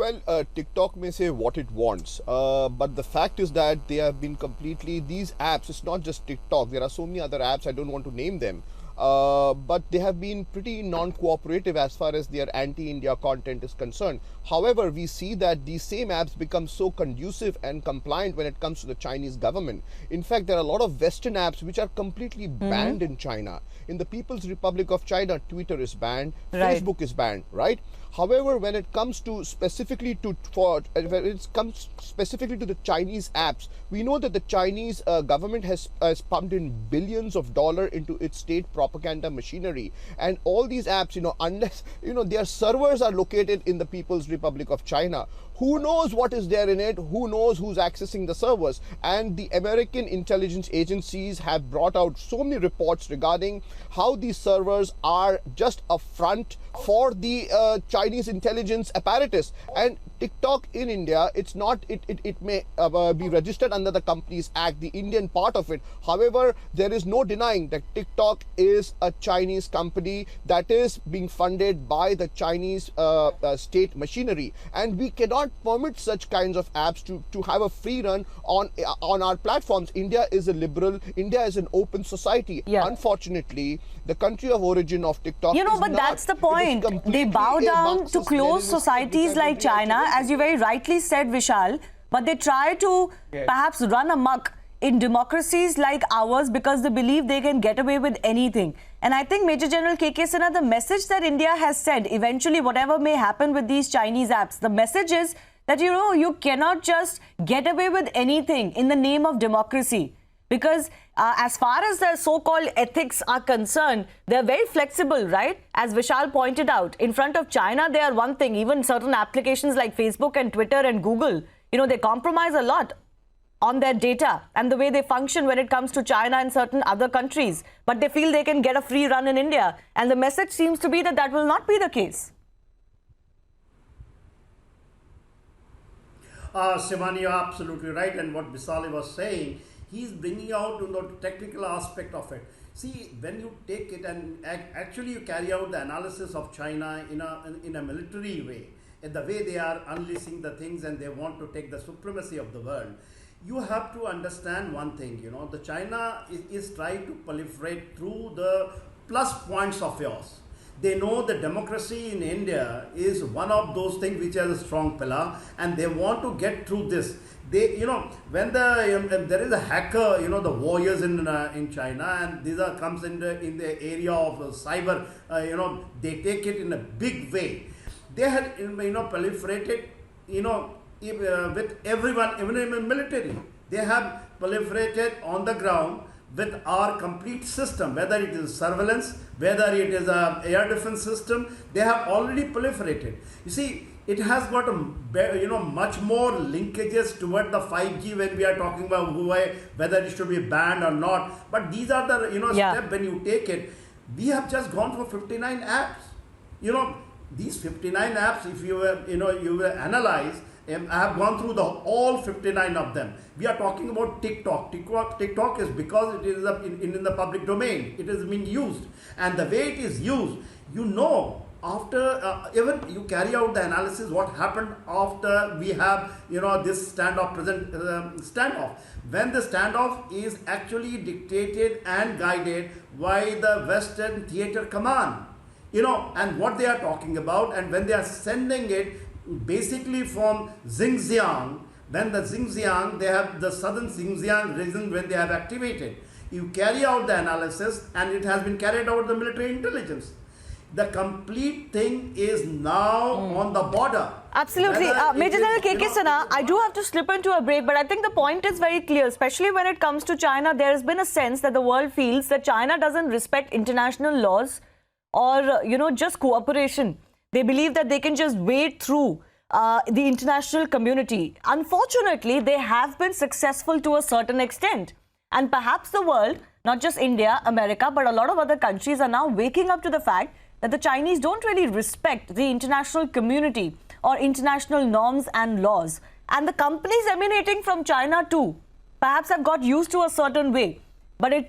Well, TikTok may say what it wants, but the fact is that they have been completely, these apps, it's not just TikTok, there are so many other apps, I don't want to name them, but they have been pretty non-cooperative as far as their anti-India content is concerned. However, we see that these same apps become so conducive and compliant when it comes to the Chinese government. In fact, there are a lot of Western apps which are completely banned in China. In the People's Republic of China, Twitter is banned, Facebook is banned, right? However, when it comes to specifically to the Chinese apps, we know that the Chinese government has pumped in billions of dollars into its state propaganda machinery, and all these apps, unless their servers are located in the People's Republic of China, who knows what is there in it, who knows who's accessing the servers. And the American intelligence agencies have brought out so many reports regarding how these servers are just a front for the Chinese intelligence apparatus. And TikTok in India, it's not, it may be registered under the Companies Act, the Indian part of it. However, there is no denying that TikTok is a Chinese company that is being funded by the Chinese state machinery, and we cannot permit such kinds of apps to have a free run on our platforms. India is a liberal, India is an open society. Unfortunately, the country of origin of TikTok is but not. That's the point. They bow down to closed societies like China, as you very rightly said, Vishal, but they try to perhaps run amok in democracies like ours because they believe they can get away with anything. And I think Major General K.K. Sinha, the message that India has said, eventually whatever may happen with these Chinese apps, the message is that, you cannot just get away with anything in the name of democracy. Because as far as the so-called ethics are concerned, they're very flexible, right? As Vishal pointed out, in front of China, they are one thing. Even certain applications like Facebook and Twitter and Google, they compromise a lot on their data and the way they function when it comes to China and certain other countries. But they feel they can get a free run in India. And the message seems to be that that will not be the case. Shivani, you're absolutely right. And what Vishal was saying, he's bringing out the technical aspect of it. See, when you take it and actually you carry out the analysis of China in a military way, in the way they are unleashing the things and they want to take the supremacy of the world, you have to understand one thing, the China is trying to proliferate through the plus points of yours. They know that democracy in India is one of those things which has a strong pillar, and they want to get through this. They, when there is a hacker, the warriors in China, and these comes in the area of cyber, they take it in a big way. They had, proliferated, with everyone, even in the military. They have proliferated on the ground with our complete system, whether it is surveillance, whether it is an air defense system. They have already proliferated. You see, it has got much more linkages toward the 5G when we are talking about Huawei, whether it should be banned or not. But these are the steps when you take it. We have just gone for 59 apps. These 59 apps, if you you analyze, I have gone through all 59 of them. We are talking about TikTok. TikTok is because it is in the public domain. It is being used, and the way it is used, after even you carry out the analysis, what happened after we have this standoff, standoff, when the standoff is actually dictated and guided by the Western Theater Command, and what they are talking about, and when they are sending it basically from Xinjiang, when the Xinjiang, they have the southern Xinjiang region when they have activated, you carry out the analysis, and it has been carried out the military intelligence. The complete thing is now on the border. Absolutely. Major General K.K. Sinha, I do have to slip into a break, but I think the point is very clear, especially when it comes to China. There has been a sense that the world feels that China doesn't respect international laws or, just cooperation. They believe that they can just wade through the international community. Unfortunately, they have been successful to a certain extent. And perhaps the world, not just India, America, but a lot of other countries are now waking up to the fact that the Chinese don't really respect the international community or international norms and laws. And the companies emanating from China too perhaps have got used to a certain way. But it